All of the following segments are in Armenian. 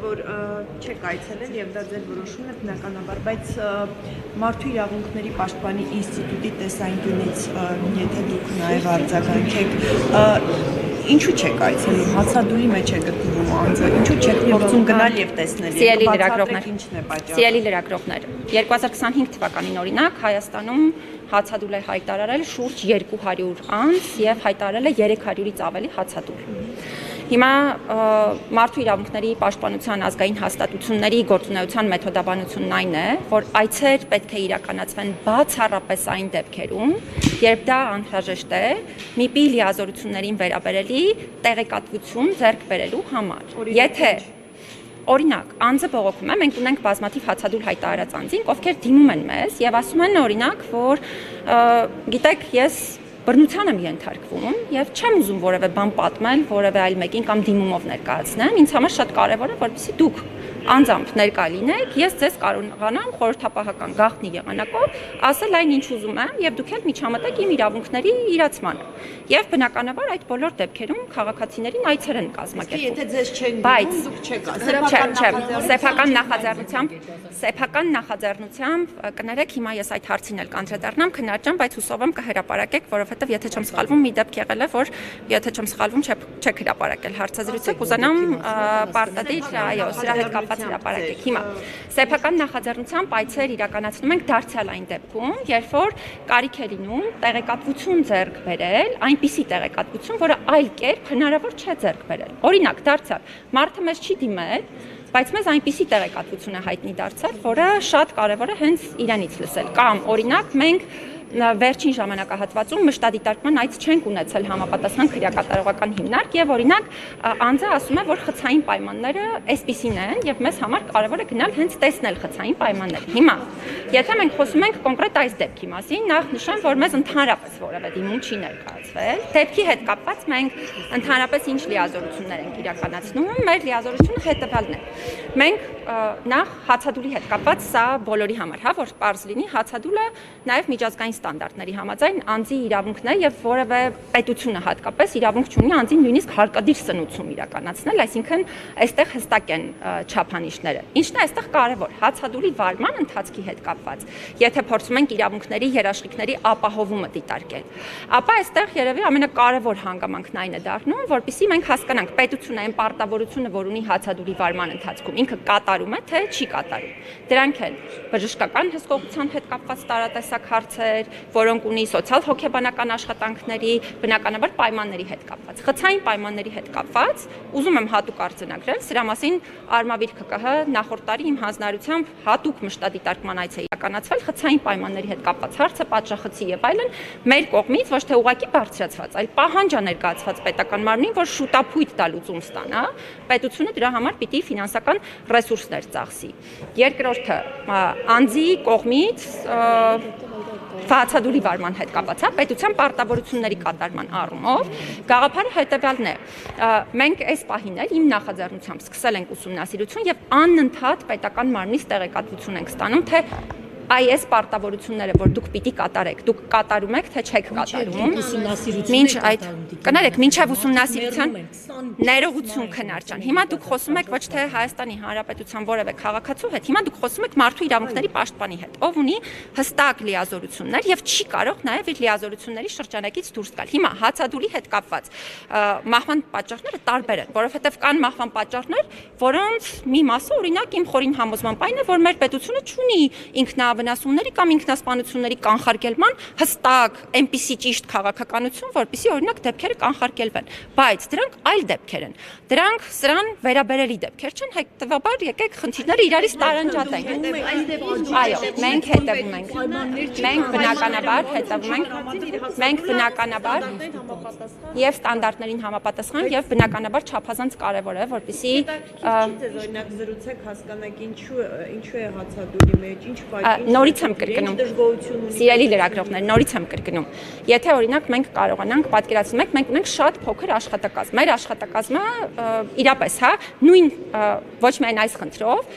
որ չեք այցելել եւ դա ձեր որոշումն է բնականաբար, բայց Մարդու իրավունքների պաշտպանի ինստիտուտի տեսանկյունից, եթե դուք նաեւ արձագանքեք, ինչու չեք այցելում, հացադուլի մեջ է գտնվում անձը, ինչու չեք փորձում գնալ եւ տեսնել։ Սիրելի լրագրողներ, 2025 թվականին օրինակ Հայաստանում հացադուլ է հայտարարել շուրջ 200 անձ եւ հայտարարել է 300-ից ավելի հացադուլ։ Հիմա Մարդու իրավունքների պաշտպանության ազգային հաստատությունների գործունեության մեթոդաբանությունն այն է, որ այցեր պետք է իրականացվեն բացառապես այն դեպքերում, երբ դա անհրաժեշտ է ՄԻՊ-ի լիազորություններին վերաբերելի տեղեկատվություն ձեռք բերելու համար։ Եթե օրինակ, անձը բողոքում է, մենք ունենք բազմաթիվ հացադուլ հայտարարած անձինք, ովքեր դիմում են մեզ եւ ասում են օրինակ, որ գիտեք, ես բռնության եմ ենթարկվում եւ չեմ ուզում որևէ բան պատմել որևէ այլ մեկին կամ դիմումով ներկայացնեմ, ինձ համար շատ կարեւոր է, որպեսզի դուք անձամբ ներկա լինեք, ես ձեզ կարողանամ խորհրդապահական գաղտնի եղանակով ասել այն ինչ ուզում եմ եւ դուք էլ միջամտեք իմ իրավունքների իրացմանը։ Եվ բնականաբար այդ բոլոր դեպքերում քաղաքացիներին այցեր են կազմակերպում։ Եթե ձեզ չեն դիմում, դուք չեք սեփական նախաձեռնությամբ կներեք, հիմա ես այդ հարցին էլ կանդրադառնամ, քննարկեմ, բայց հուսով եմ կհրապարակեք, որովհետեւ եթե չեմ սխալվում, մի դեպք եղել է, որ եթե չեմ սխալվում, չեք հրապարակել հարցազրույցը, կուզենամ պարտադիր, այո, սրա հետ կապված հրապարակեք։ Հիմա սեփական նախաձեռնությամբ այցեր իրականացնում ենք դարձյալ այն դեպքում, երբ որ կարիք է լինում տեղեկատվություն ձեռք բերել, այնպիսի տեղեկատվություն, որը այլ կերպ հնարավոր չէ ձեռք բերել։ Օրինակ, դարձյալ մարդը մեզ չի դիմել, բայց մեզ այնպիսի տեղեկատվություն է հայտնի դարձել, որը շատ կարևոր է հենց իրանից լսել։ Կամ օրինակ մենք վերջին ժամանակահատվածում մշտադիտարկման այց չենք ունեցել համապատասխան քրեակատարողական հիմնարկ եւ օրինակ անձը ասում է, որ խցային պայմանները այսպիսին են եւ մեզ համար կարեւոր է գնալ հենց տեսնել խցային պայմանները։ Հիմա, եթե մենք խոսում ենք կոնկրետ այս դեպքի մասին, նախ նշեմ, որ մեզ ընդհանրապես որևէ դիմում չի ներկայացվել։ Դեպքի հետ կապված մենք ընդհանրապես ինչ լիազորություններ ենք իրականացնում, մեր լիազորությունը հետեւյալն է։ Մենք նախ հացադուլի հետ կապված սա բոլորի համար, հա, որ պարզ լինի, հացադուլը նաեւ միջազգային ստանդարտների համաձայն անձի իրավունքն է եւ որևէ պետությունը հատկապես իրավունք չունի անձին նույնիսկ հարկադիր սնուցում իրականացնել, այսինքն այստեղ հստակ են չափանիշները։ Ինչն է այստեղ կարեւոր, հացադուլի վարման ընթացքի հետ կապված, եթե փորձում ենք իրավունքների երաշխիքների ապահովումը դիտարկել, ապա այստեղ երևի ամենակարևոր հանգամանքն այն է դառնում, որպեսզի մենք հասկանանք պետությունը այն պարտավորությունը, որ ունի հացադուլի վարման ընթացքում, ինքը կատարում է, թե չի կատարում։ Դրանք են բժշկական հսկողության հետ կապված տարատեսակ հարցեր, որոնք ունի սոցիալ-հոգեբանական աշխատանքների, բնականաբար պայմանների հետ կապված։ Խցային պայմանների հետ կապված, ուզում եմ հատուկ արձանագրել, սրա մասին Արմավիր ԿԿՀ նախորդ տարի իմ հանձնարարությամբ հատուկ մշտադիտարկման այց է իրականացվել խցային պայմանների հետ կապված հարցը, պատժախցի եւ այլն, մեր կողմից ոչ թե ուղղակի բարձրացված, այլ պահանջ է ներկայացված պետական մարմնին, որ շուտափույթ տա լուծում ստանա, պետությունը դրա համար պիտի ֆինանսական ռեսուրսներ ծախսի։ Երկրորդը, անձի կողմից հացադուլի վարման հետ կապված, պետության պարտավորությունների կատարման առումով գաղափարը հետևյալն է։ Մենք այս պահին էլ իմ նախաձեռնությամբ սկսել ենք ուսումնասիրություն եւ անընդհատ պետական մարմնից տեղեկատվություն ենք ստանում, թե այս պարտավորությունները, որ դուք պիտի կատարեք, դուք կատարում եք, թե չեք կատարում։ Մինչ այդ կներեք, մինչև ուսումնասիրության ներողություն քննարկան։ Հիմա դուք խոսում եք ոչ թե Հայաստանի Հանրապետության որևէ քաղաքացու հետ, հիմա դուք խոսում եք մարդու իրավունքների պաշտպանի հետ, ով ունի հստակ լիազորություններ եւ չի կարող նաեւ իր լիազորությունների շրջանակից դուրս գալ։ Հիմա հացադուլի հետ կապված մահվան պատճառները տարբեր են, որովհետեւ կան մահվան պատճառներ, որոնց մի մասը օրինակ իմ խորին համոզմամբ այն է, որ մեր պետությունը չունի ինքնավնասումների կամ ինքնասպանությունների կանխարգելման հստակ այնպիսի ճիշտ քաղաքականություն, որպեսզի օրինակ դեպքերը կանխարգելվեն, բայց դրանք այլ դեպքեր են։ Դրանք սրան վերաբերելի դեպքեր չեն, հետեւաբար եկեք խնդիրները իրարից տարանջատենք։ Այո, մենք հետևում ենք։ Մենք բնականաբար հետևում ենք։ Մենք բնականաբար եւ ստանդարտներին համապատասխան եւ բնականաբար չափազանց կարեւոր է, որպեսզի օրինակ զրուցեք, հասկանաք ինչու է հացադուլի մեջ, ինչ նորից եմ կրկնում։ Սիրելի լրագրողներ, նորից եմ կրկնում։ Եթե օրինակ մենք կարողանանք պատկերացնում եք, մենք ունենք շատ փոքր աշխատակազմ։ Մեր աշխատակազմը իրապես, հա, նույն ոչ միայն այս խնդրով,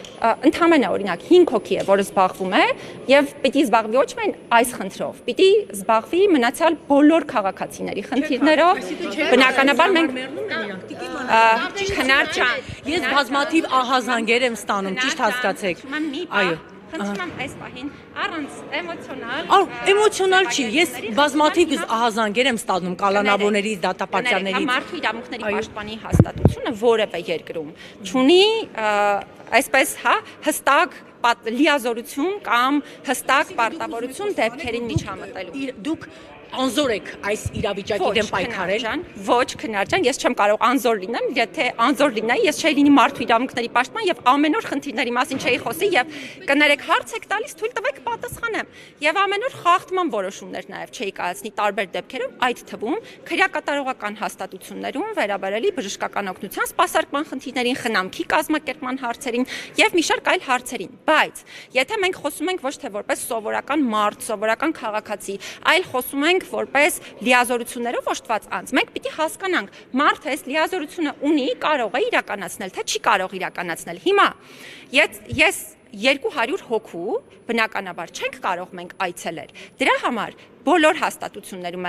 ընդհանրապես օրինակ 5 հոգի է, որը զբաղվում է եւ պիտի զբաղվի ոչ միայն այս խնդրով, պիտի զբաղվի մնացյալ բոլոր քաղաքացիների խնդիրներով։ Բնականաբար մենք քննարկան, ես բազմաթիվ ահազանգեր եմ ստանում, ճիշտ հասկացեք։ Այո։ Խնդրում եմ այս պահին առանց էմոցիոնալ։ Էմոցիոնալ չի, ես բազմաթիվ ահազանգեր եմ ստանում կալանավորներից, դատապարտյալներից։ Մարդու իրավունքների պաշտպանի հաստատությունը որևէ երկրում չունի այսպես, հա, հստակ լիազորություն կամ հստակ պարտավորություն դեպքերին միջամտելու։ Դուք անզոր եք այս իրավիճակի դեմ պայքարել։ Ոչ քննարկան, ես չեմ կարող անզոր լինեմ, եթե անզոր լինեի, ես չէի լինի մարդու իրավունքների պաշտպան եւ ամեն օր խնդիրների մասին չէի խոսի եւ կներեք հարց եք տալիս, թույլ տվեք պատասխանեմ։ Եվ ամեն օր խախտման որոշումներ նաեւ չէի կայացնի տարբեր դեպքերում, այդ թվում քրեակատարողական հաստատություններում վերաբերելի բժշկական օգնության սպասարկման խնդիրներին, խնամքի կազմակերպման հարցերին եւ մի շարք այլ հարցերին։ Բայց եթե մենք խոսում ենք ոչ թե որպես սովորական մարդ, սովորական քաղաքացի, այլ խոսում ենք որպես լիազորություններով օժտված անձ, մենք պիտի հասկանանք, մարդը այս լիազորությունը ունի, կարող է իրականացնել, թե չի կարող իրականացնել։ Հիմա ես 200 հոգու բնականաբար չենք կարող մենք այցելել։ Դրա համար բոլոր հաստատություններում,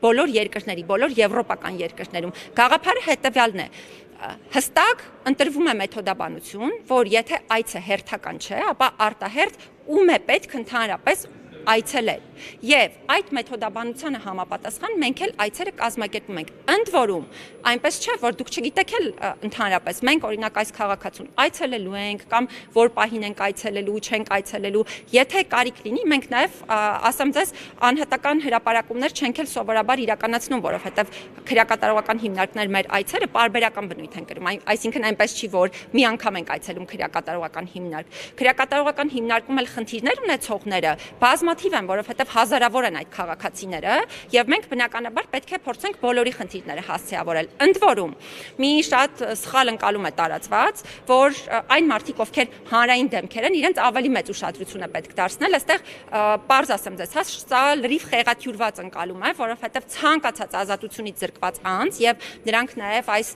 բոլոր երկրների, բոլոր եվրոպական երկրներում գաղափարը հետևյալն է. հստակ ընտրվում է մեթոդաբանություն, որ եթե այցը հերթական չէ, ապա արտահերթ ում է պետք ընդհանրապես այցելել։ Եվ այդ մեթոդաբանությանը համապատասխան մենք էլ այցերը կազմակերպում ենք։ Ընդ որում, այնպես չէ, որ դուք չգիտեք էլ ընդհանրապես, մենք օրինակ այս քաղաքացուն այցելելու ենք կամ որ պահին ենք այցելելու, չենք այցելելու, եթե կարիք լինի, մենք նաև ասեմ ձեզ, անհատական հրապարակումներ չենք էլ սովորաբար իրականացնում, որովհետև քրեակատարողական հիմնարկներ մեր այցերը պարբերական բնույթ են կրում, այսինքն այնպես չի, որ մի անգամ ենք այցելում քրեակատարողական հիմնարկ։ Քրեակատարողական հիմնարկում էլ խնդիրներ ունեցողները բազմաթիվ են, որովհետև հազարավոր են այդ քաղաքացիները, եւ մենք բնականաբար պետք է փորձենք բոլորի խնդիրները հասցեավորել։ Ընդ որում, մի շատ սխալ ընկալում է տարածված, որ այն մարդիկ, ովքեր հանրային դեմքեր են, իրենց ավելի մեծ ուշադրություն է պետք դարձնել, այստեղ պարզ ասեմ ձեզ, սա լրիվ խեղաթյուրված ընկալում է, որովհետև ցանկացած ազատությունից զրկված անձ եւ նրանք նաեւ այս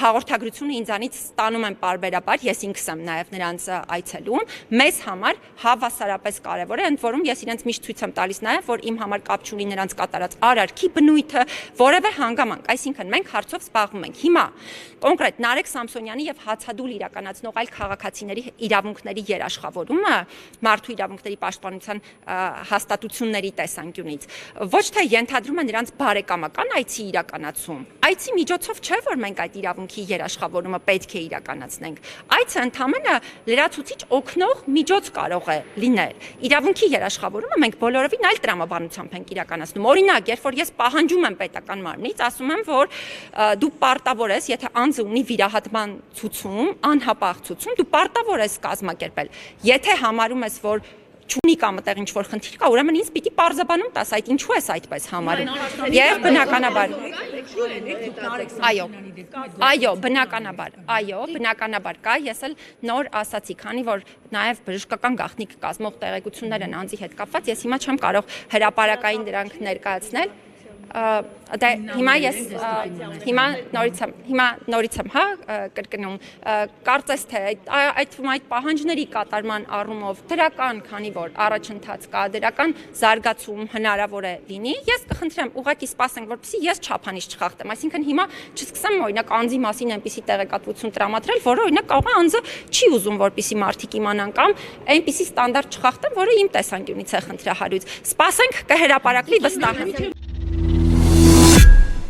հաղորդագրությունը ինձանից ստանում են պարբերաբար, ես ինքս եմ նաեւ նրանց այցելում, մեզ համար հավասարապես կարեւոր է, ընդ որում ես իրենց միշտ ցույց եմ տալիս նաև, որ իմ համար կապ չունի նրանց կատարած արարքի բնույթը, որևէ հանգամանք, այսինքն մենք հարցով զբաղվում ենք։ Հիմա կոնկրետ Նարեկ Սամսոնյանի եւ հացադուլ իրականացնող այլ քաղաքացիների իրավունքների երաշխավորումը մարդու իրավունքների պաշտպանության հաստատությունների տեսանկյունից ոչ թե ենթադրում է նրանց բարեկամական այցի իրականացում, այցի միջոցով չէ, որ մենք այդ իրավունքի երաշխավորումը պետք է իրականացնենք։ Այցը ընդհանրապես լրացուցիչ օգնող միջոց կարող է լինել։ Իրավունքի երաշխավորումը մենք բոլորովին այլ տրամաբանությամբ ենք իրականացնում։ Օրինակ, երբ որ ես պահանջում եմ պետական մարմնից, ասում եմ, որ դու պարտավոր ես, եթե անձը ունի վիրահատման ցուցում, անհապաղ ցուցում, դու պարտավոր ես կազմակերպել։ Եթե համարում ես, որ չունի կամ այդտեղ ինչ որ խնդիր կա, ուրեմն ինձ պիտի պարզաբանում տաս այդ ինչու ես այդպես համարում։ Եվ բնականաբար բնականաբար կա, ես էլ նոր ասացի, քանի որ նաև բժշկական գաղտնիք կազմող տեղեկություններ են անձի հետ կապված, ես հիմա չեմ կարող հրապարակային դրանք ներկայացնել։ Դե հիմա նորից եմ, հա, կրկնում, կարծես թե այդ պահանջների կատարման առումով դրական, քանի որ առաջընթաց կա, դրական զարգացում հնարավոր է լինի, ես կխնդրեմ ուղղակի սպասենք, որպեսզի ես չափանիշ չխախտեմ, այսինքն հիմա չսկսեմ օրինակ անձի մասին այնպիսի տեղեկատվություն տրամադրել, որը օրինակ կարող է անձը չի ուզում, որպեսզի մարդիկ իմանան կամ այնպիսի ստանդարտ չխախտեմ, որը իմ տեսանկյունից է խնդրահարույց։ Սպասենք, կհրապարակվի վստահ եմ։